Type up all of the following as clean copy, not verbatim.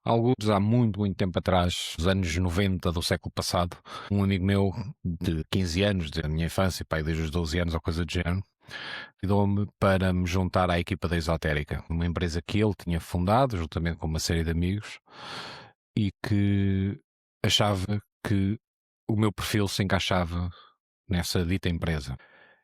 Alguns há muito tempo atrás, nos anos 90 do século passado, um amigo meu de 15 anos, da minha infância, pai, desde os 12 anos ou coisa do género, convidou-me para me juntar à equipa da Esotérica, uma empresa que ele tinha fundado, juntamente com uma série de amigos, e que achava que o meu perfil se encaixava nessa dita empresa.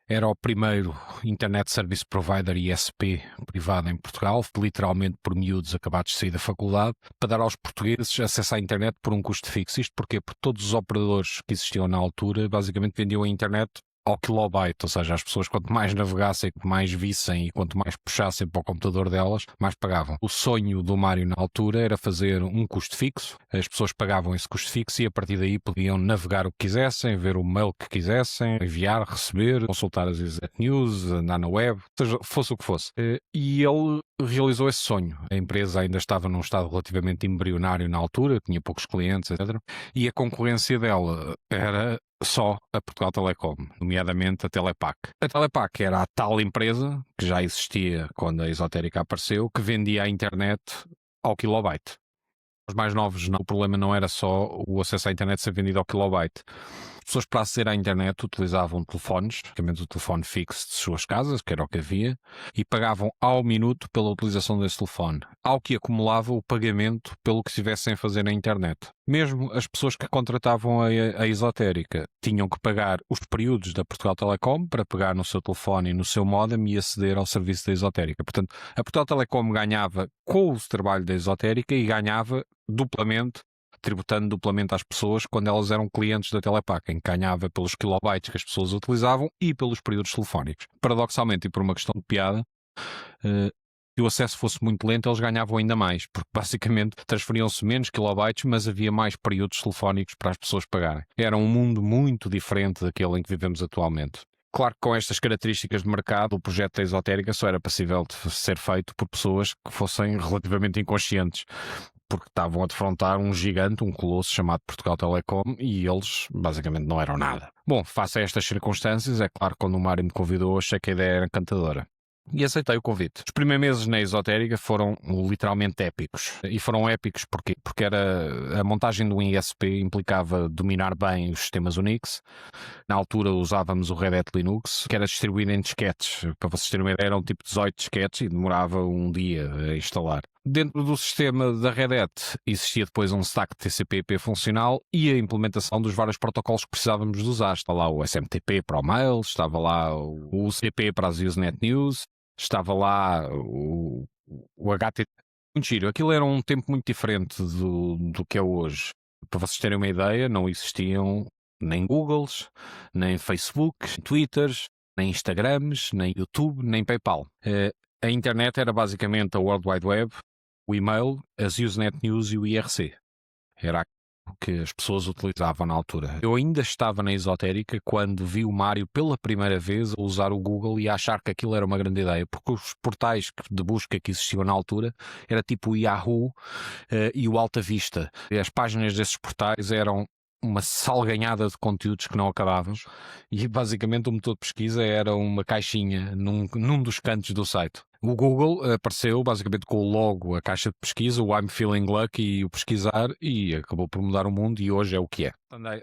Era o primeiro Internet Service Provider ISP privado em Portugal, literalmente por miúdos acabados de sair da faculdade, para dar aos portugueses acesso à internet por um custo fixo. Isto porque todos os operadores que existiam na altura basicamente vendiam a internet ao kilobyte, ou seja, as pessoas quanto mais navegassem, quanto mais vissem e quanto mais puxassem para o computador delas, mais pagavam. O sonho do Mário na altura era fazer um custo fixo, as pessoas pagavam esse custo fixo e a partir daí podiam navegar o que quisessem, ver o mail que quisessem, enviar, receber, consultar as Usenet News, andar na web, seja, fosse o que fosse. E ele realizou esse sonho. A empresa ainda estava num estado relativamente embrionário na altura, tinha poucos clientes, etc. E a concorrência dela era só a Portugal Telecom, nomeadamente a Telepac. A Telepac era a tal empresa, que já existia quando a Esotérica apareceu, que vendia a internet ao kilobyte. Os mais novos, não, o problema não era só o acesso à internet ser vendido ao kilobyte. As pessoas para aceder à internet utilizavam telefones, basicamente o telefone fixo de suas casas, que era o que havia, e pagavam ao minuto pela utilização desse telefone, ao que acumulava o pagamento pelo que estivessem a fazer na internet. Mesmo as pessoas que contratavam a Esotérica tinham que pagar os períodos da Portugal Telecom para pegar no seu telefone e no seu modem e aceder ao serviço da Esotérica. Portanto, a Portugal Telecom ganhava com o trabalho da Esotérica e ganhava duplamente, tributando duplamente às pessoas quando elas eram clientes da Telepac, em que ganhava pelos kilobytes que as pessoas utilizavam e pelos períodos telefónicos. Paradoxalmente, e por uma questão de piada, se o acesso fosse muito lento, eles ganhavam ainda mais, porque basicamente transferiam-se menos kilobytes, mas havia mais períodos telefónicos para as pessoas pagarem. Era um mundo muito diferente daquele em que vivemos atualmente. Claro que com estas características de mercado, o projeto da Esotérica só era passível de ser feito por pessoas que fossem relativamente inconscientes, porque estavam a defrontar um gigante, um colosso chamado Portugal Telecom, e eles basicamente não eram nada. Bom, face a estas circunstâncias, é claro que quando o Mário me convidou, achei que a ideia era encantadora. E aceitei o convite. Os primeiros meses na Esotérica foram literalmente épicos. E foram épicos porquê? Porque a montagem do ISP implicava dominar bem os sistemas Unix. Na altura usávamos o Red Hat Linux, que era distribuído em disquetes. Para vocês terem uma ideia, eram tipo 18 disquetes e demorava um dia a instalar. Dentro do sistema da Red Hat existia depois um stack de TCP/IP funcional e a implementação dos vários protocolos que precisávamos de usar. Estava lá o SMTP para o mail, estava lá o UCP para as Usenet News, estava lá o HTTP. Muito giro. Aquilo era um tempo muito diferente do que é hoje. Para vocês terem uma ideia, não existiam nem Googles, nem Facebooks, Twitters, nem Instagrams, nem YouTube, nem PayPal. A internet era basicamente a World Wide Web, o e-mail, as Usenet News e o IRC. Era o que as pessoas utilizavam na altura. Eu ainda estava na Esotérica quando vi o Mário pela primeira vez a usar o Google e a achar que aquilo era uma grande ideia, porque os portais de busca que existiam na altura era tipo o Yahoo e o Alta Vista. E as páginas desses portais eram uma salganhada de conteúdos que não acabavam e basicamente o motor de pesquisa era uma caixinha num dos cantos do site. O Google apareceu basicamente com o logo, a caixa de pesquisa, o I'm Feeling Lucky e o pesquisar, e acabou por mudar o mundo e hoje é o que é.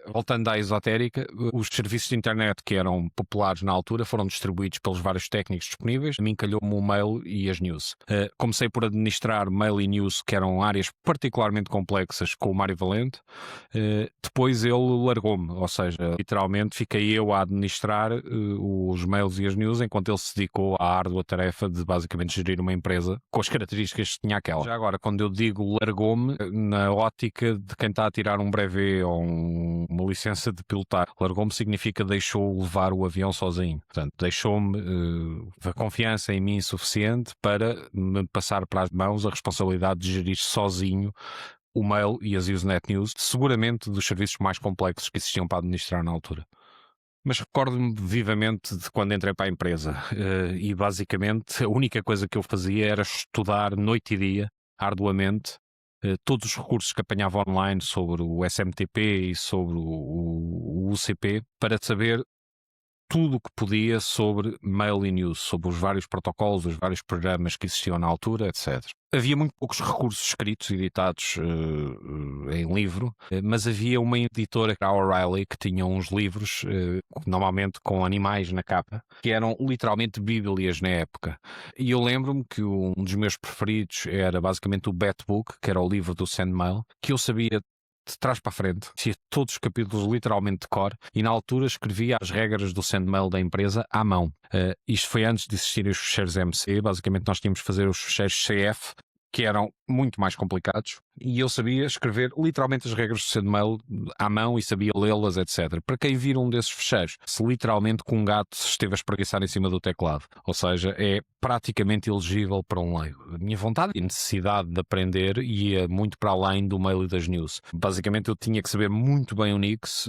Voltando à Esotérica, os serviços de internet que eram populares na altura foram distribuídos pelos vários técnicos disponíveis. A mim calhou-me o mail e as news. Comecei por administrar mail e news, que eram áreas particularmente complexas, com o Mário Valente. Depois ele largou-me, ou seja, literalmente fiquei eu a administrar os mails e as news, enquanto ele se dedicou à árdua tarefa de basicamente gerir uma empresa com as características que tinha aquela. Já agora, quando eu digo largou-me, na ótica de quem está a tirar um brevet ou uma licença de pilotar, largou-me significa deixou levar o avião sozinho. Portanto, deixou-me a confiança em mim suficiente para me passar para as mãos a responsabilidade de gerir sozinho o mail e as Usenet News, seguramente dos serviços mais complexos que existiam para administrar na altura. Mas recordo-me vivamente de quando entrei para a empresa e basicamente a única coisa que eu fazia era estudar noite e dia, arduamente, todos os recursos que apanhava online sobre o SMTP e sobre o UCP para saber tudo o que podia sobre mail e news, sobre os vários protocolos, os vários programas que existiam na altura, etc. Havia muito poucos recursos escritos, editados em livro, mas havia uma editora, a O'Reilly, que tinha uns livros, normalmente com animais na capa, que eram literalmente bíblias na época. E eu lembro-me que um dos meus preferidos era basicamente o Bat Book, que era o livro do Sandmail, que eu sabia de trás para a frente, tinha todos os capítulos literalmente de cor, e na altura escrevia as regras do Sandmail da empresa à mão. Isto foi antes de existirem os fecheiros MC, basicamente nós tínhamos que fazer os fecheiros CF, que eram muito mais complicados, e eu sabia escrever literalmente as regras do Sandmail à mão e sabia lê-las, etc. Para quem vir um desses fecheiros, se literalmente com um gato se esteve a espreguiçar em cima do teclado, ou seja, é praticamente elegível para um leigo. A minha vontade e necessidade de aprender ia muito para além do mail e das news. Basicamente eu tinha que saber muito bem o Unix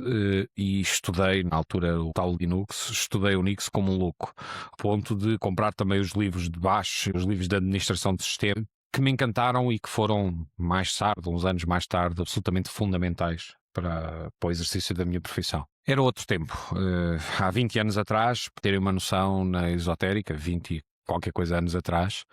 e estudei, na altura o tal Linux, estudei o Unix como um louco, a ponto de comprar também os livros de baixo, os livros de administração de sistema, que me encantaram e que foram mais tarde, uns anos mais tarde, absolutamente fundamentais para o exercício da minha profissão. Era outro tempo. Há 20 anos atrás, para terem uma noção, na esotérica, 20 e qualquer coisa anos atrás,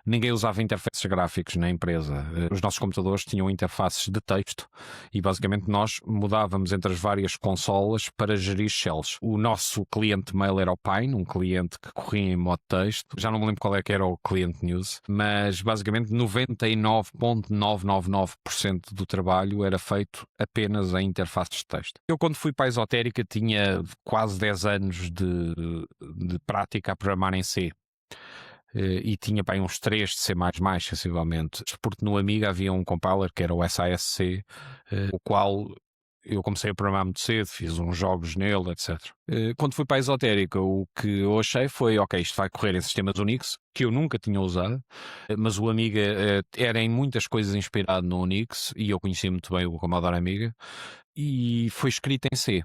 ninguém usava interfaces gráficos na empresa. Os nossos computadores tinham interfaces de texto e basicamente nós mudávamos entre as várias consolas para gerir shells. O nosso cliente mail era o Pine, um cliente que corria em modo texto. Já não me lembro qual é que era o cliente news, mas basicamente 99,999% do trabalho era feito apenas em interfaces de texto. Eu, quando fui para a esotérica, tinha quase 10 anos de prática a programar em C. E tinha para aí uns 3 de C++, sensivelmente, porque no Amiga havia um compiler que era o SASC, o qual eu comecei a programar muito cedo, fiz uns jogos nele, etc. Quando fui para a esotérica, o que eu achei foi, ok, isto vai correr em sistemas Unix, que eu nunca tinha usado, mas o Amiga era em muitas coisas inspirado no Unix, e eu conhecia muito bem o Commodore Amiga, e foi escrito em C.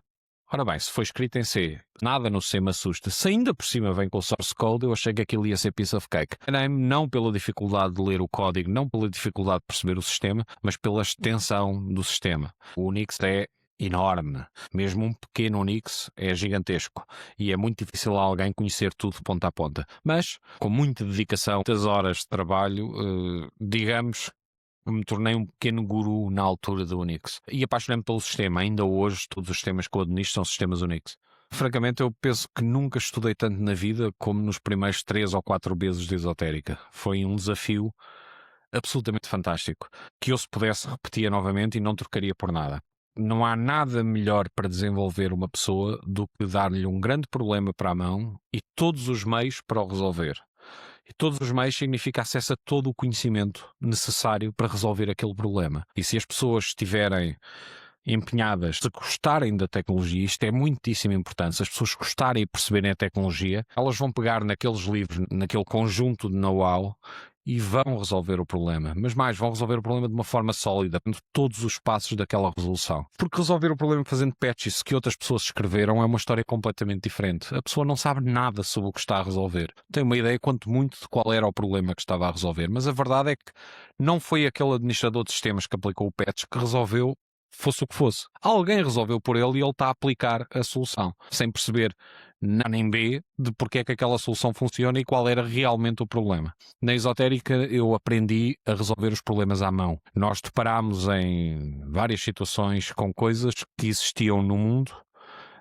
Ora bem, se foi escrito em C, nada no C me assusta. Se ainda por cima vem com source code, eu achei que aquilo ia ser piece of cake. Não pela dificuldade de ler o código, não pela dificuldade de perceber o sistema, mas pela extensão do sistema. O Unix é enorme. Mesmo um pequeno Unix é gigantesco. E é muito difícil alguém conhecer tudo de ponta a ponta. Mas, com muita dedicação, muitas horas de trabalho, digamos, me tornei um pequeno guru na altura do Unix. E apaixonei-me pelo sistema. Ainda hoje, todos os sistemas que eu administro são sistemas Unix. Francamente, eu penso que nunca estudei tanto na vida como nos primeiros 3 ou 4 meses de esotérica. Foi um desafio absolutamente fantástico, que eu, se pudesse, repetia novamente e não trocaria por nada. Não há nada melhor para desenvolver uma pessoa do que dar-lhe um grande problema para a mão e todos os meios para o resolver. E todos os meios significa acesso a todo o conhecimento necessário para resolver aquele problema. E se as pessoas estiverem empenhadas, se gostarem da tecnologia, isto é muitíssimo importante, se as pessoas gostarem e perceberem a tecnologia, elas vão pegar naqueles livros, naquele conjunto de know-how e vão resolver o problema. Mas mais, vão resolver o problema de uma forma sólida, dando todos os passos daquela resolução. Porque resolver o problema fazendo patches que outras pessoas escreveram é uma história completamente diferente. A pessoa não sabe nada sobre o que está a resolver. Tem uma ideia, quanto muito, de qual era o problema que estava a resolver. Mas a verdade é que não foi aquele administrador de sistemas que aplicou o patch que resolveu, fosse o que fosse. Alguém resolveu por ele e ele está a aplicar a solução, sem perceber A nem B de porque é que aquela solução funciona e qual era realmente o problema. Na esotérica eu aprendi a resolver os problemas à mão. Nós deparámos em várias situações com coisas que existiam no mundo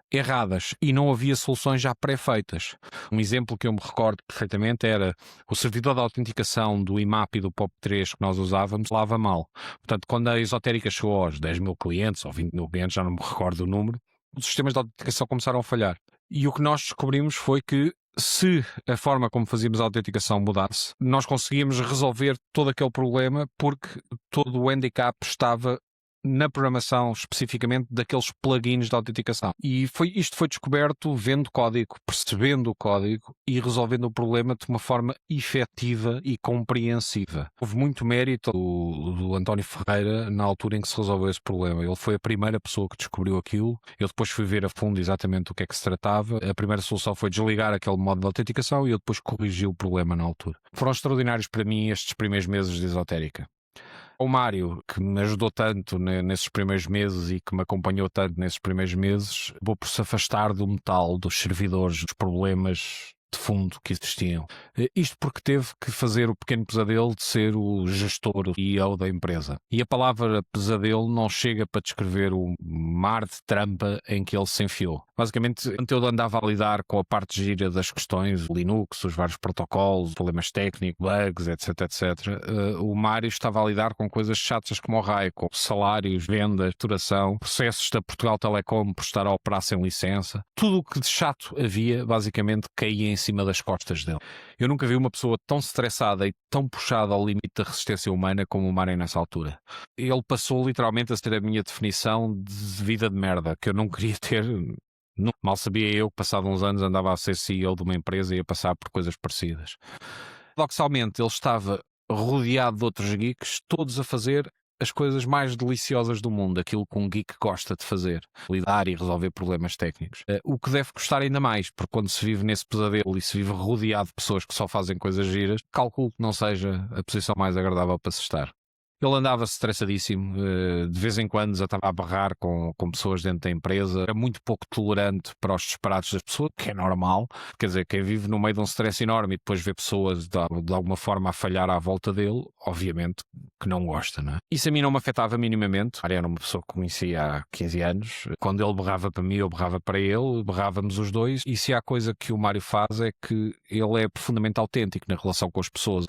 erradas e não havia soluções já pré-feitas. Um exemplo que eu me recordo perfeitamente era o servidor de autenticação do IMAP e do POP3 que nós usávamos lava mal. Portanto, quando a esotérica chegou aos 10 mil clientes ou 20 mil clientes, já não me recordo o número, os sistemas de autenticação começaram a falhar. E o que nós descobrimos foi que se a forma como fazíamos a autenticação mudasse, nós conseguíamos resolver todo aquele problema porque todo o handicap estava na programação especificamente daqueles plugins de autenticação. E isto foi descoberto vendo código, percebendo o código e resolvendo o problema de uma forma efetiva e compreensiva. Houve muito mérito do António Ferreira na altura em que se resolveu esse problema. Ele foi a primeira pessoa que descobriu aquilo. Eu depois fui ver a fundo exatamente do que é que se tratava. A primeira solução foi desligar aquele modo de autenticação e eu depois corrigi o problema na altura. Foram extraordinários para mim estes primeiros meses de esotérica. O Mário, que me ajudou tanto nesses primeiros meses e que me acompanhou tanto nesses primeiros meses, vou por se afastar do metal, dos servidores, dos problemas de fundo que existiam. Isto porque teve que fazer o pequeno pesadelo de ser o gestor, o CEO da empresa. E a palavra pesadelo não chega para descrever o mar de trampa em que ele se enfiou. Basicamente, enquanto eu andava a lidar com a parte gira das questões, o Linux, os vários protocolos, problemas técnicos, bugs, etc, o Mário estava a lidar com coisas chatas como o raio, com salários, vendas, faturação, processos da Portugal Telecom por estar a operar sem licença. Tudo o que de chato havia, basicamente, caía em cima das costas dele. Eu nunca vi uma pessoa tão estressada e tão puxada ao limite da resistência humana como o Mário nessa altura. Ele passou literalmente a ser a minha definição de vida de merda, que eu não queria ter. Mal sabia eu que, passado uns anos, andava a ser CEO de uma empresa e ia passar por coisas parecidas. Paradoxalmente, ele estava rodeado de outros geeks, todos a fazer as coisas mais deliciosas do mundo, aquilo que um geek gosta de fazer, lidar e resolver problemas técnicos. O que deve custar ainda mais, porque quando se vive nesse pesadelo e se vive rodeado de pessoas que só fazem coisas giras, calculo que não seja a posição mais agradável para se estar. Ele andava estressadíssimo, de vez em quando já estava a berrar com pessoas dentro da empresa, era muito pouco tolerante para os disparates das pessoas, que é normal. Quer dizer, quem vive no meio de um stress enorme e depois vê pessoas de alguma forma a falhar à volta dele, obviamente que não gosta, não é? Isso a mim não me afetava minimamente. Era uma pessoa que conhecia há 15 anos. Quando ele berrava para mim, eu berrava para ele, berrávamos os dois. E se há coisa que o Mário faz é que ele é profundamente autêntico na relação com as pessoas.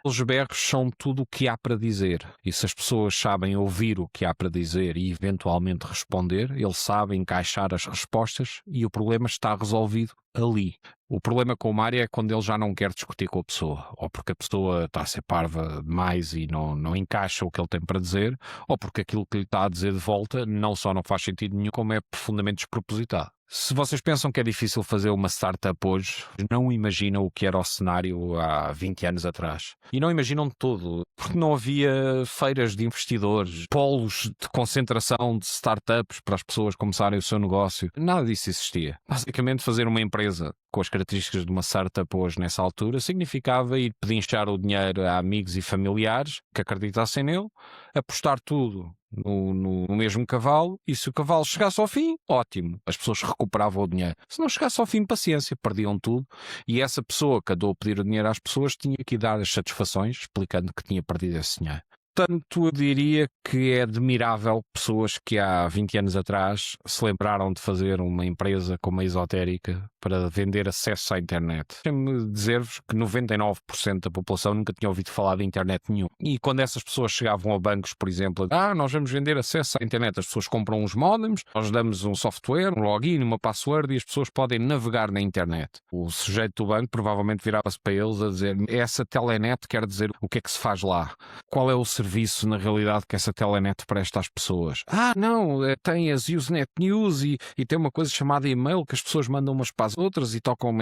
Os berros são tudo o que há para dizer, e se as pessoas sabem ouvir o que há para dizer e eventualmente responder, ele sabe encaixar as respostas e o problema está resolvido ali. O problema com o Mário é quando ele já não quer discutir com a pessoa, ou porque a pessoa está a ser parva demais e não encaixa o que ele tem para dizer, ou porque aquilo que lhe está a dizer de volta não só não faz sentido nenhum, como é profundamente despropositado. Se vocês pensam que é difícil fazer uma startup hoje, não imaginam o que era o cenário há 20 anos atrás. E não imaginam de todo, porque não havia feiras de investidores, polos de concentração de startups para as pessoas começarem o seu negócio. Nada disso existia. Basicamente, fazer uma empresa com as características de uma startup hoje nessa altura significava ir pedinchar o dinheiro a amigos e familiares que acreditassem nele, apostar tudo no mesmo cavalo, e se o cavalo chegasse ao fim, ótimo, as pessoas recuperavam o dinheiro. Se não chegasse ao fim, paciência, perdiam tudo, e essa pessoa que andou a pedir o dinheiro às pessoas tinha que dar as satisfações, explicando que tinha perdido esse dinheiro. Portanto, eu diria que é admirável pessoas que há 20 anos atrás se lembraram de fazer uma empresa como a Esotérica para vender acesso à internet. Deixem-me dizer-vos que 99% da população nunca tinha ouvido falar de internet nenhum. E quando essas pessoas chegavam a bancos, por exemplo, nós vamos vender acesso à internet, as pessoas compram uns modems, nós damos um software, um login, uma password e as pessoas podem navegar na internet. O sujeito do banco provavelmente virava-se para eles a dizer: essa telenet quer dizer o que é que se faz lá? Qual é o serviço, na realidade, que essa telenet presta às pessoas? Não, tem as Usenet News e tem uma coisa chamada e-mail que as pessoas mandam umas para as outras e trocam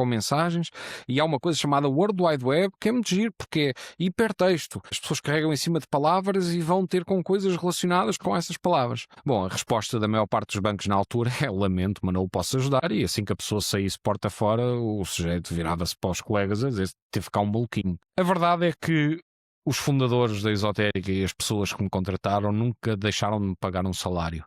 mensagens, e há uma coisa chamada World Wide Web que é muito giro porque é hipertexto. As pessoas carregam em cima de palavras e vão ter com coisas relacionadas com essas palavras. Bom, a resposta da maior parte dos bancos na altura é: lamento, mas não o posso ajudar. E assim que a pessoa saísse porta fora, o sujeito virava-se para os colegas a dizer: teve cá um maluquinho. A verdade é que os fundadores da Esotérica e as pessoas que me contrataram nunca deixaram de me pagar um salário.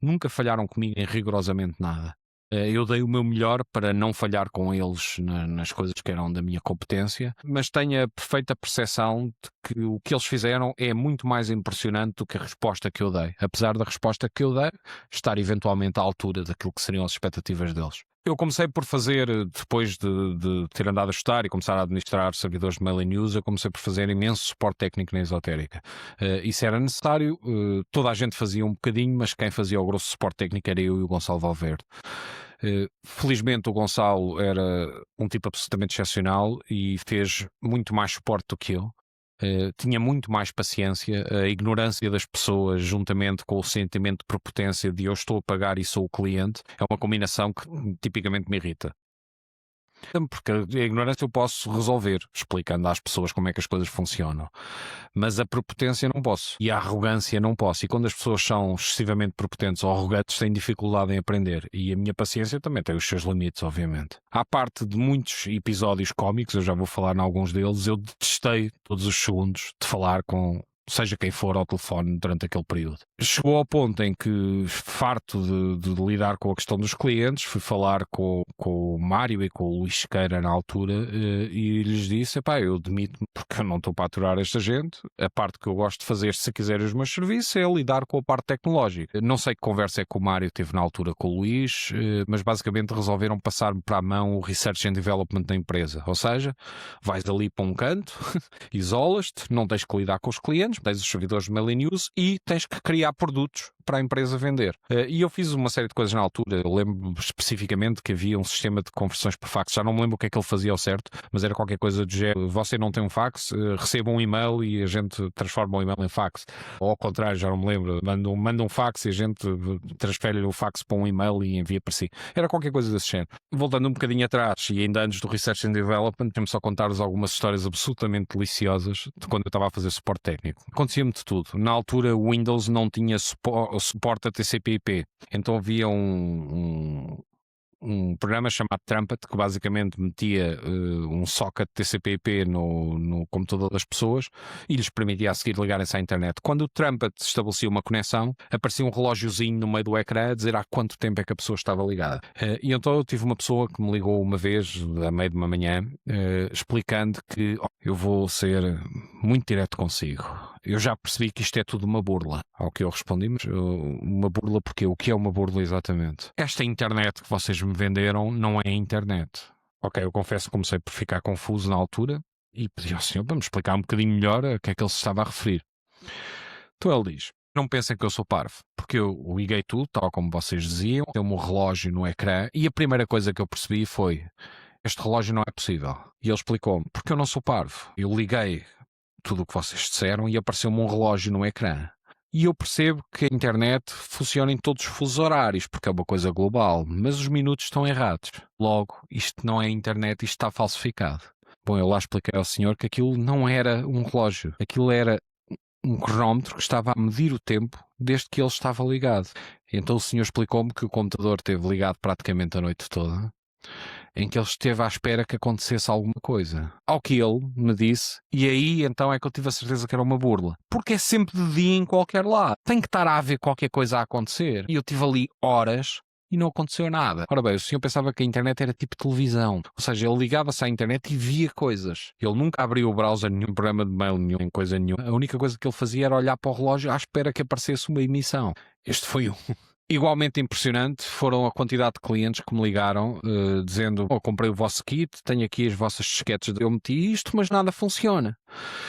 Nunca falharam comigo em rigorosamente nada. Eu dei o meu melhor para não falhar com eles nas coisas que eram da minha competência, mas tenho a perfeita percepção de que o que eles fizeram é muito mais impressionante do que a resposta que eu dei, apesar da resposta que eu dei estar eventualmente à altura daquilo que seriam as expectativas deles. Eu comecei por fazer, depois de ter andado a estudar e começar a administrar servidores de mailing news, eu comecei por fazer imenso suporte técnico na Esotérica. Isso era necessário, toda a gente fazia um bocadinho, mas quem fazia o grosso suporte técnico era eu e o Gonçalo Valverde. Felizmente o Gonçalo era um tipo absolutamente excepcional e fez muito mais suporte do que eu. Tinha muito mais paciência. A ignorância das pessoas, juntamente com o sentimento de prepotência de eu estou a pagar e sou o cliente, é uma combinação que tipicamente me irrita. Porque a ignorância eu posso resolver, explicando às pessoas como é que as coisas funcionam. Mas a prepotência não posso. E a arrogância não posso. E quando as pessoas são excessivamente prepotentes ou arrogantes, têm dificuldade em aprender. E a minha paciência também tem os seus limites, obviamente. À parte de muitos episódios cómicos, eu já vou falar em alguns deles, eu detestei todos os segundos de falar com seja quem for ao telefone durante aquele período. Chegou ao ponto em que, farto de lidar com a questão dos clientes, fui falar com o Mário e com o Luís Sequeira na altura, e lhes disse: epá, eu demito-me porque eu não estou para aturar esta gente. A parte que eu gosto de fazer, se quiserem os meus serviços, é lidar com a parte tecnológica. Não sei que conversa é que o Mário teve na altura com o Luís, mas basicamente resolveram passar-me para a mão o Research and Development da empresa. Ou seja, vais ali para um canto, isolas-te, não tens que lidar com os clientes, tens os servidores de mailing news e tens que criar produtos para a empresa vender. E eu fiz uma série de coisas na altura. Eu lembro especificamente que havia um sistema de conversões por fax. Já não me lembro o que é que ele fazia ao certo, mas era qualquer coisa do género: você não tem um fax, receba um e-mail e a gente transforma o e-mail em fax. Ou ao contrário, já não me lembro, manda um fax e a gente transfere-lhe o fax para um e-mail e envia para si. Era qualquer coisa desse género. Voltando um bocadinho atrás, e ainda antes do Research and Development, temos só contar-vos algumas histórias absolutamente deliciosas de quando eu estava a fazer suporte técnico. Acontecia-me de tudo. Na altura, o Windows não tinha suporte a TCP/IP. Então havia um programa chamado Trumpet, que basicamente metia um socket TCP/IP no computador das pessoas e lhes permitia a seguir ligarem-se à internet. Quando o Trumpet estabelecia uma conexão, aparecia um relógiozinho no meio do ecrã a dizer há quanto tempo é que a pessoa estava ligada. E então eu tive uma pessoa que me ligou uma vez, a meio de uma manhã, explicando que eu vou ser muito direto consigo. Eu já percebi que isto é tudo uma burla. Ao que eu respondi: mas uma burla porquê? O que é uma burla exatamente? Esta internet que vocês me venderam não é internet. Ok, eu confesso que comecei por ficar confuso na altura e pedi ao senhor para me explicar um bocadinho melhor a que é que ele se estava a referir. Então ele diz: não pensem que eu sou parvo, porque eu liguei tudo, tal como vocês diziam, deu-me um relógio no ecrã e a primeira coisa que eu percebi foi: este relógio não é possível. E ele explicou-me: porque eu não sou parvo. Eu liguei tudo o que vocês disseram e apareceu-me um relógio no ecrã. E eu percebo que a internet funciona em todos os fusos horários, porque é uma coisa global, mas os minutos estão errados. Logo, isto não é internet, isto está falsificado. Bom, eu lá expliquei ao senhor que aquilo não era um relógio, aquilo era um cronómetro que estava a medir o tempo desde que ele estava ligado. Então o senhor explicou-me que o computador esteve ligado praticamente a noite toda, em que ele esteve à espera que acontecesse alguma coisa. Ao que ele me disse, e aí então é que eu tive a certeza que era uma burla. Porque é sempre de dia em qualquer lado. Tem que estar a haver qualquer coisa a acontecer. E eu tive ali horas e não aconteceu nada. Ora bem, o senhor pensava que a internet era tipo televisão. Ou seja, ele ligava-se à internet e via coisas. Ele nunca abriu o browser, nenhum programa de mail, nenhum coisa nenhuma. A única coisa que ele fazia era olhar para o relógio à espera que aparecesse uma emissão. Este foi um. Igualmente impressionante foram a quantidade de clientes que me ligaram dizendo: comprei o vosso kit, tenho aqui as vossas disquetes, eu meti isto, mas nada funciona.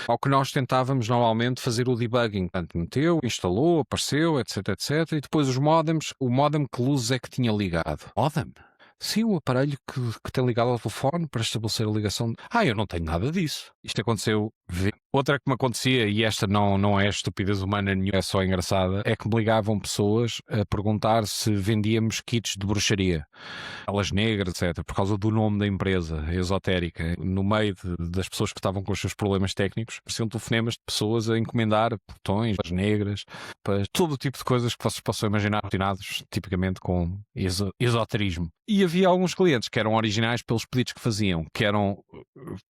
Ao que nós tentávamos normalmente fazer o debugging. Portanto, meteu, instalou, apareceu, etc, etc. E depois os modems, o modem que luzes é que tinha ligado? Modem? Sim, o aparelho que tem ligado ao telefone para estabelecer a ligação. Eu não tenho nada disso. Isto aconteceu. Outra que me acontecia, e esta não é estupidez humana nenhuma, é só engraçada, é que me ligavam pessoas a perguntar se vendíamos kits de bruxaria, elas negras, etc., por causa do nome da empresa esotérica. No meio das pessoas que estavam com os seus problemas técnicos, apareciam telefonemas de pessoas a encomendar botões, as negras, para todo o tipo de coisas que vocês possam imaginar, relacionados tipicamente com esoterismo. E havia alguns clientes que eram originais pelos pedidos que faziam, que eram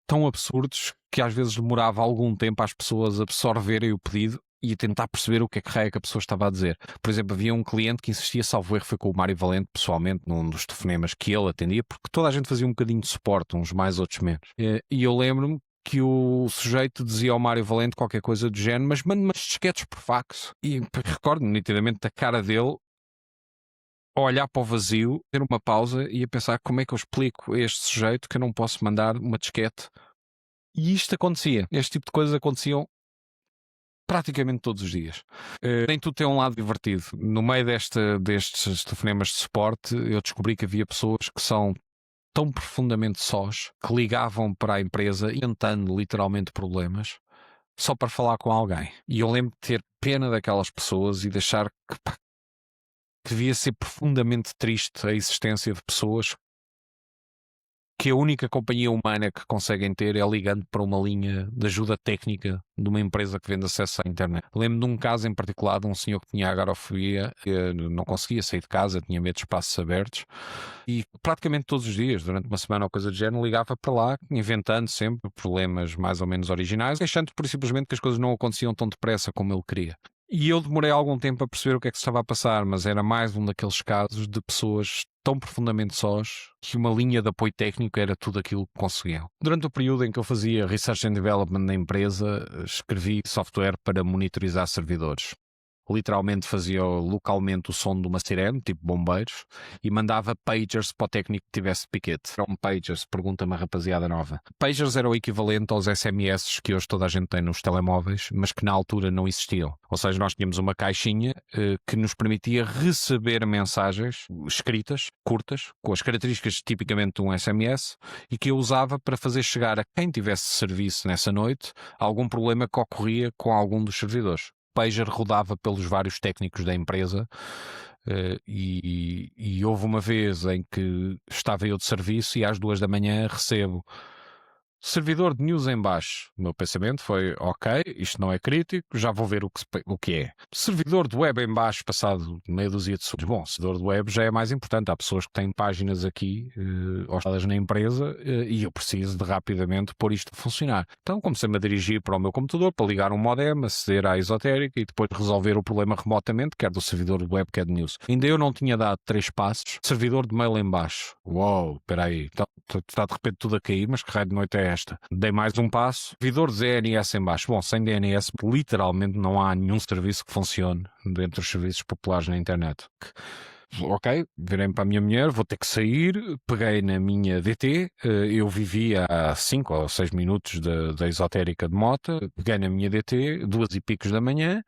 tão absurdos que às vezes demorava algum tempo às pessoas absorverem o pedido e a tentar perceber o que é que raio que a pessoa estava a dizer. Por exemplo, havia um cliente que insistia, salvo erro, foi com o Mário Valente, pessoalmente, num dos telefonemas que ele atendia, porque toda a gente fazia um bocadinho de suporte, uns mais, outros menos. E eu lembro-me que o sujeito dizia ao Mário Valente qualquer coisa do género: mas mande-me umas disquetes por fax. E recordo-me nitidamente da cara dele a olhar para o vazio, ter uma pausa e a pensar: como é que eu explico a este sujeito que eu não posso mandar uma disquete? E isto acontecia. Este tipo de coisas aconteciam praticamente todos os dias. Nem tudo tem um lado divertido. No meio destes telefonemas de suporte, eu descobri que havia pessoas que são tão profundamente sós, que ligavam para a empresa inventando literalmente problemas só para falar com alguém. E eu lembro de ter pena daquelas pessoas e de achar que devia ser profundamente triste a existência de pessoas que a única companhia humana que conseguem ter é ligando para uma linha de ajuda técnica de uma empresa que vende acesso à internet. Lembro de um caso em particular de um senhor que tinha agorafobia, que não conseguia sair de casa, tinha medo de espaços abertos, e praticamente todos os dias, durante uma semana ou coisa do género, ligava para lá, inventando sempre problemas mais ou menos originais, achando por simplesmente que as coisas não aconteciam tão depressa como ele queria. E eu demorei algum tempo a perceber o que é que se estava a passar, mas era mais um daqueles casos de pessoas tão profundamente sós que uma linha de apoio técnico era tudo aquilo que conseguiam. Durante o período em que eu fazia Research and Development na empresa, escrevi software para monitorizar servidores. Literalmente fazia localmente o som de uma sirene, tipo bombeiros, e mandava pagers para o técnico que tivesse piquete. Eram pagers, pergunta-me a rapaziada nova. Pagers era o equivalente aos SMS que hoje toda a gente tem nos telemóveis, mas que na altura não existiam. Ou seja, nós tínhamos uma caixinha que nos permitia receber mensagens escritas, curtas, com as características tipicamente de um SMS, e que eu usava para fazer chegar a quem tivesse serviço nessa noite algum problema que ocorria com algum dos servidores. Pager rodava pelos vários técnicos da empresa e houve uma vez em que estava eu de serviço e às 2 da manhã recebo servidor de news em baixo. O meu pensamento foi, ok, isto não é crítico, já vou ver o que é. Servidor de web em baixo, passado meia dúzia de segundos. Bom, servidor de web já é mais importante. Há pessoas que têm páginas aqui hospedadas na empresa e eu preciso de rapidamente pôr isto a funcionar. Então comecei-me a dirigir para o meu computador para ligar um modem, aceder à esotérica e depois resolver o problema remotamente, quer do servidor de web, quer de news. Ainda eu não tinha dado 3 passos. Servidor de mail em baixo. Uou, espera aí. Então, está de repente tudo a cair, mas que raio de noite é esta? Dei mais um passo, servidor de DNS em baixo. Bom, sem DNS literalmente não há nenhum serviço que funcione dentro dos serviços populares na internet. Ok, virei para a minha mulher, vou ter que sair, peguei na minha DT, eu vivia a 5 ou 6 minutos da esotérica de Mota, peguei na minha DT, 2 e picos da manhã,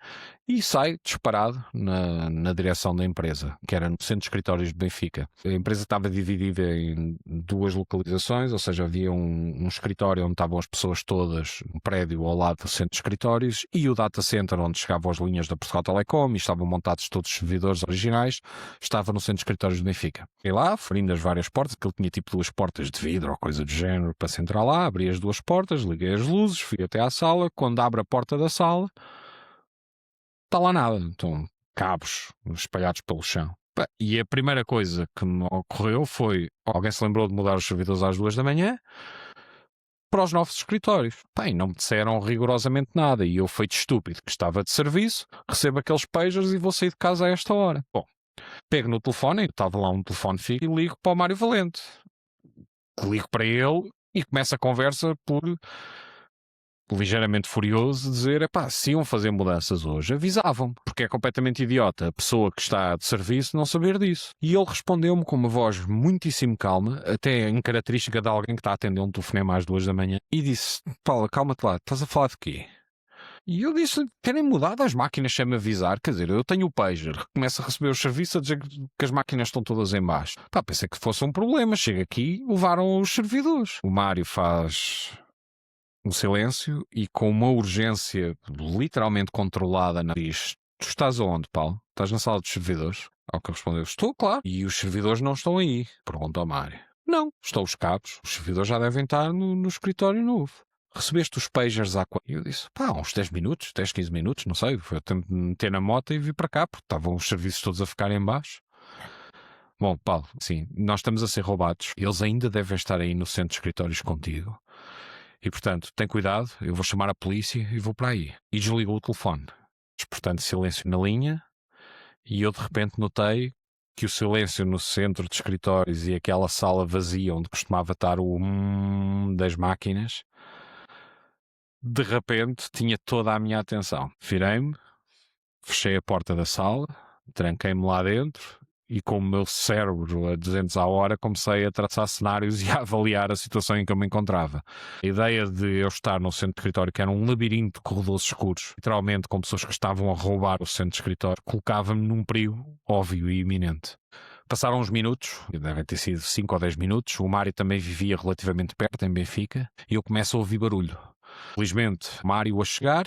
e saio disparado na direção da empresa, que era no centro de escritórios de Benfica. A empresa estava dividida em 2 localizações, ou seja, havia um escritório onde estavam as pessoas todas, um prédio ao lado do centro de escritórios, e o data center onde chegavam as linhas da Portugal Telecom, e estavam montados todos os servidores originais, estava no centro de escritórios de Benfica. E lá, ferindo as várias portas, que ele tinha tipo 2 portas de vidro ou coisa do género para se entrar lá, abri as 2 portas, liguei as luzes, fui até à sala, quando abro a porta da sala, está lá nada. Então, cabos espalhados pelo chão. E a primeira coisa que me ocorreu foi, alguém se lembrou de mudar os servidores às 2 da manhã para os novos escritórios. E não me disseram rigorosamente nada. E eu, feito estúpido, que estava de serviço, recebo aqueles pagers e vou sair de casa a esta hora. Bom, pego no telefone, estava lá um telefone fixo, e ligo para o Mário Valente. Ligo para ele e começo a conversa por ligeiramente furioso, dizer, se iam fazer mudanças hoje, avisavam-me, porque é completamente idiota a pessoa que está de serviço não saber disso. E ele respondeu-me com uma voz muitíssimo calma, até em característica de alguém que está a atender um telefonema às 2 da manhã, e disse, Paula, calma-te lá, estás a falar de quê? E eu disse, terem mudado as máquinas sem me avisar, quer dizer, eu tenho o pager, começo a receber o serviço a dizer que as máquinas estão todas em baixo. Pensei que fosse um problema, chego aqui, levaram os servidores. O Mário faz um silêncio e com uma urgência literalmente controlada diz, tu estás aonde, Paulo? Estás na sala dos servidores? Ao que respondeu, estou, claro. E os servidores não estão aí? Pergunta ao Mário. Não, estão os cabos, os servidores já devem estar no escritório novo. Recebeste os pagers há quanto? E eu disse, uns 10 minutos, 10, 15 minutos, não sei. Foi o tempo de meter na moto e vir para cá, porque estavam os serviços todos a ficar em baixo. Bom, Paulo, sim, nós estamos a ser roubados. Eles ainda devem estar aí no centro de escritórios contigo. E, portanto, tem cuidado, eu vou chamar a polícia e vou para aí. E desligou o telefone. Portanto, silêncio na linha. E eu, de repente, notei que o silêncio no centro de escritórios e aquela sala vazia onde costumava estar o das máquinas, de repente, tinha toda a minha atenção. Virei-me, fechei a porta da sala, tranquei-me lá dentro e com o meu cérebro a 200 à hora comecei a traçar cenários e a avaliar a situação em que eu me encontrava. A ideia de eu estar no centro de escritório, que era um labirinto de corredores escuros, literalmente com pessoas que estavam a roubar o centro de escritório, colocava-me num perigo óbvio e iminente. Passaram uns minutos, devem ter sido 5 ou 10 minutos, o Mário também vivia relativamente perto, em Benfica, e eu começo a ouvir barulho. Felizmente, Mário a chegar,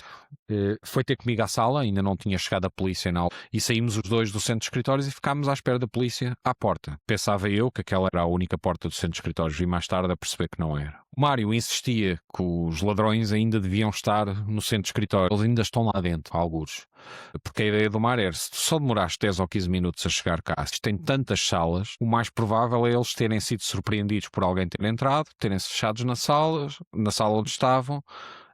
foi ter comigo à sala, ainda não tinha chegado a polícia na aula, e saímos os dois do centro de escritórios e ficámos à espera da polícia à porta. Pensava eu que aquela era a única porta do centro de escritórios, vi mais tarde a perceber que não era. O Mário insistia que os ladrões ainda deviam estar no centro de escritório, eles ainda estão lá dentro, algures. Porque a ideia do Mário era, se tu só demoraste 10 ou 15 minutos a chegar cá, se tem tantas salas, o mais provável é eles terem sido surpreendidos por alguém ter entrado, terem-se fechados na sala onde estavam,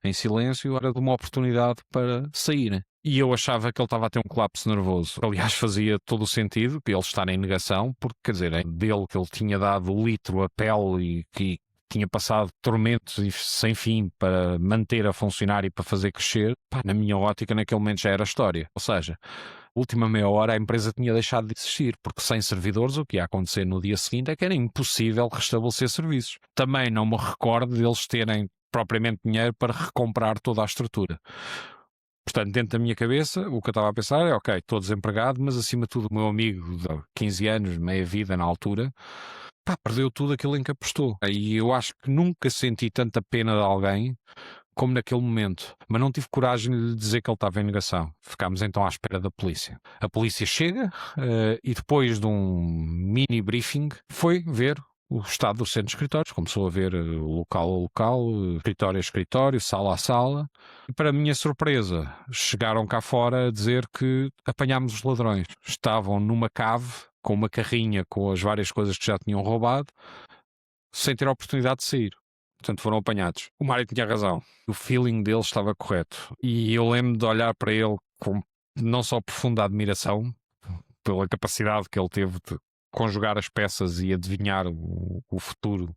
em silêncio, era de uma oportunidade para saírem. E eu achava que ele estava a ter um colapso nervoso. Aliás, fazia todo o sentido que ele estar em negação, porque, quer dizer, é dele que ele tinha dado o litro, a pele e que tinha passado tormentos sem fim para manter a funcionar e para fazer crescer. Pá, na minha ótica, naquele momento já era história. Ou seja, última meia hora a empresa tinha deixado de existir, porque sem servidores o que ia acontecer no dia seguinte é que era impossível restabelecer serviços. Também não me recordo deles terem propriamente dinheiro para recomprar toda a estrutura. Portanto, dentro da minha cabeça, o que eu estava a pensar é, ok, estou desempregado, mas acima de tudo o meu amigo de 15 anos, meia vida na altura, pá, perdeu tudo aquilo em que apostou. E eu acho que nunca senti tanta pena de alguém como naquele momento, mas não tive coragem de lhe dizer que ele estava em negação. Ficámos então à espera da polícia. A polícia chega e depois de um mini briefing foi ver o estado do centro de escritórios, começou a ver local a local, escritório a escritório, sala a sala, e para minha surpresa chegaram cá fora a dizer que apanhámos os ladrões. Estavam numa cave com uma carrinha com as várias coisas que já tinham roubado, sem ter a oportunidade de sair. Portanto, foram apanhados. O Mário tinha razão. O feeling dele estava correto. E eu lembro de olhar para ele com não só profunda admiração pela capacidade que ele teve de conjugar as peças e adivinhar o futuro,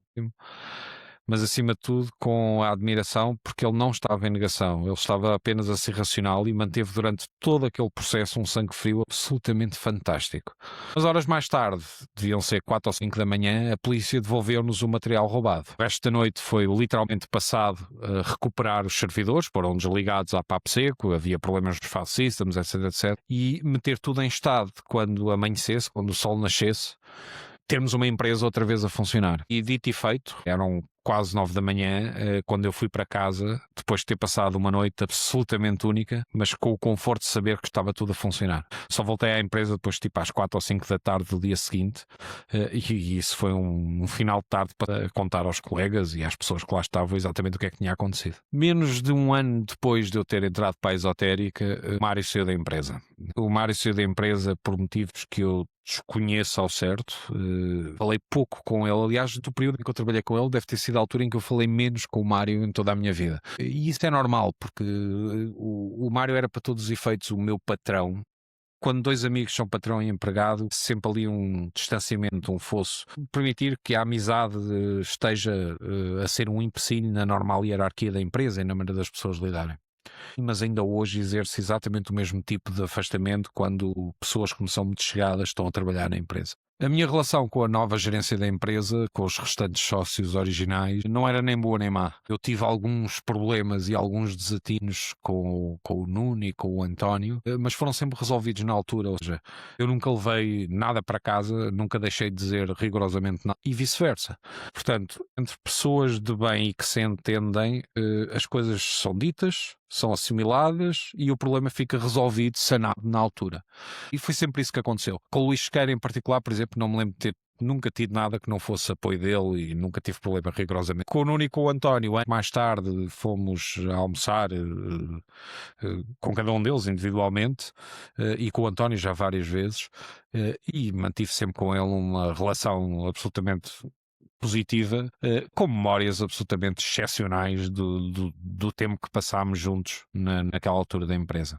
mas acima de tudo com a admiração, porque ele não estava em negação, ele estava apenas a ser racional e manteve durante todo aquele processo um sangue frio absolutamente fantástico. Umas horas mais tarde, deviam ser 4 ou 5 da manhã, a polícia devolveu-nos o material roubado. O resto da noite foi literalmente passado a recuperar os servidores, foram desligados a papo seco, havia problemas nos file systems, etc, etc, e meter tudo em estado quando amanhecesse, quando o sol nascesse, termos uma empresa outra vez a funcionar. E dito e feito, eram quase 9 da manhã, quando eu fui para casa, depois de ter passado uma noite absolutamente única, mas com o conforto de saber que estava tudo a funcionar. Só voltei à empresa depois tipo às 4 ou 5 da tarde do dia seguinte, e isso foi um final de tarde para contar aos colegas e às pessoas que lá estavam exatamente o que é que tinha acontecido. Menos de um ano depois de eu ter entrado para a Esotérica, o Mário saiu da empresa. O Mário saiu da empresa por motivos que eu desconheço ao certo. Falei pouco com ele. Aliás, do período em que eu trabalhei com ele, deve ter sido a altura em que eu falei menos com o Mário em toda a minha vida. E isso é normal, porque o Mário era para todos os efeitos o meu patrão. Quando dois amigos são patrão e empregado, sempre ali um distanciamento, um fosso. Permitir que a amizade esteja a ser um empecilho na normal hierarquia da empresa e na maneira das pessoas lidarem. Mas ainda hoje exerce exatamente o mesmo tipo de afastamento quando pessoas que me são muito chegadas estão a trabalhar na empresa. A minha relação com a nova gerência da empresa, com os restantes sócios originais, não era nem boa nem má. Eu tive alguns problemas e alguns desatinos com o Nuno e com o António, mas foram sempre resolvidos na altura. Ou seja, eu nunca levei nada para casa, nunca deixei de dizer rigorosamente nada e vice-versa. Portanto, entre pessoas de bem e que se entendem, as coisas são ditas, são assimiladas e o problema fica resolvido, sanado na altura. E foi sempre isso que aconteceu. Com o Luís Sequeira em particular, por exemplo, não me lembro de ter nunca tido nada que não fosse apoio dele e nunca tive problema rigorosamente. Com o Nuno e com o António, mais tarde fomos a almoçar com cada um deles individualmente e com o António já várias vezes e mantive sempre com ele uma relação absolutamente positiva, com memórias absolutamente excepcionais do tempo que passámos juntos naquela altura da empresa.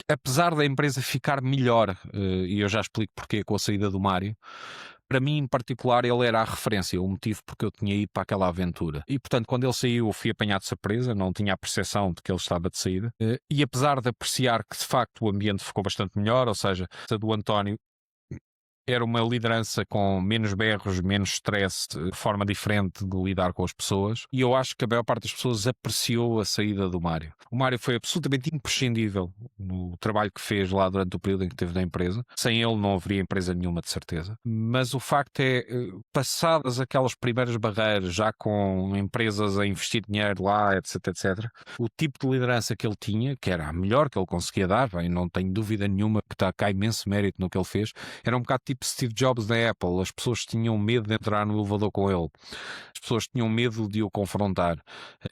Apesar da empresa ficar melhor, e eu já explico porque com a saída do Mário, para mim em particular ele era a referência, o motivo porque eu tinha ido para aquela aventura. E portanto quando ele saiu eu fui apanhado de surpresa, não tinha a percepção de que ele estava de saída, e apesar de apreciar que de facto o ambiente ficou bastante melhor, ou seja, a do António Era uma liderança com menos berros, menos stress, forma diferente de lidar com as pessoas, e eu acho que a maior parte das pessoas apreciou a saída do Mário. O Mário foi absolutamente imprescindível no trabalho que fez lá durante o período em que esteve na empresa. Sem ele não haveria empresa nenhuma, de certeza. Mas o facto é, passadas aquelas primeiras barreiras, já com empresas a investir dinheiro lá, etc, etc, o tipo de liderança que ele tinha, que era a melhor que ele conseguia dar, bem, não tenho dúvida nenhuma que está cá imenso mérito no que ele fez, era um bocado tipo Steve Jobs da Apple. As pessoas tinham medo de entrar no elevador com ele, as pessoas tinham medo de o confrontar,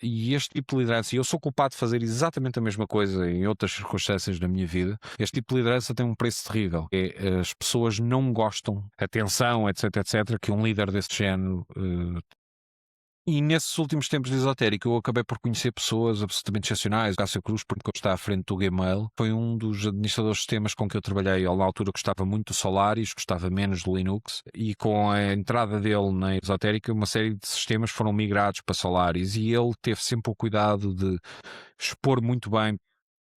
e este tipo de liderança, e eu sou culpado de fazer exatamente a mesma coisa em outras circunstâncias da minha vida, este tipo de liderança tem um preço terrível. As pessoas não gostam, atenção, etc, etc, que um líder desse género e nesses últimos tempos de esotérico eu acabei por conhecer pessoas absolutamente excepcionais. O Cássio Cruz, porque está à frente do Gmail, foi um dos administradores de sistemas com que eu trabalhei. Ele na altura gostava muito do Solaris, gostava menos do Linux, e com a entrada dele na esotérica uma série de sistemas foram migrados para Solaris, e ele teve sempre o cuidado de expor muito bem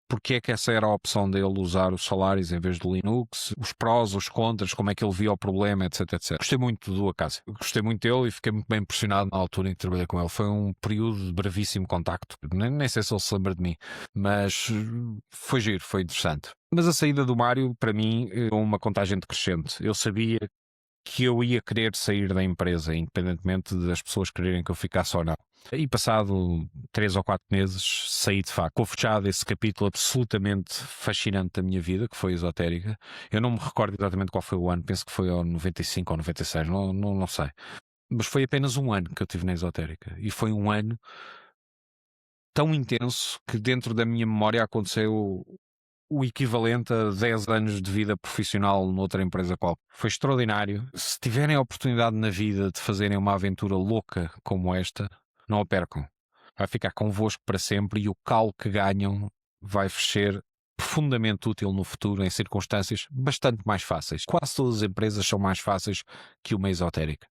porque é que essa era a opção dele, usar o Solaris em vez do Linux, os prós, os contras, como é que ele via o problema, etc, etc. Gostei muito do Acácio, gostei muito dele e fiquei muito bem impressionado na altura em que trabalhei com ele. Foi um período de brevíssimo contacto, nem sei se ele se lembra de mim, mas foi giro, foi interessante. Mas a saída do Mário, para mim, é uma contagem decrescente. Eu sabia que eu ia querer sair da empresa, independentemente das pessoas quererem que eu ficasse ou não. E passado 3 ou 4 meses saí de facto. Ficou fechado esse capítulo absolutamente fascinante da minha vida, que foi a esotérica. Eu não me recordo exatamente qual foi o ano, penso que foi ao 95 ou 96, não sei. Mas foi apenas um ano que eu tive na esotérica. E foi um ano tão intenso que dentro da minha memória aconteceu o equivalente a 10 anos de vida profissional noutra empresa qualquer. Foi extraordinário. Se tiverem a oportunidade na vida de fazerem uma aventura louca como esta, não a percam. Vai ficar convosco para sempre e o calo que ganham vai ser profundamente útil no futuro em circunstâncias bastante mais fáceis. Quase todas as empresas são mais fáceis que uma esotérica.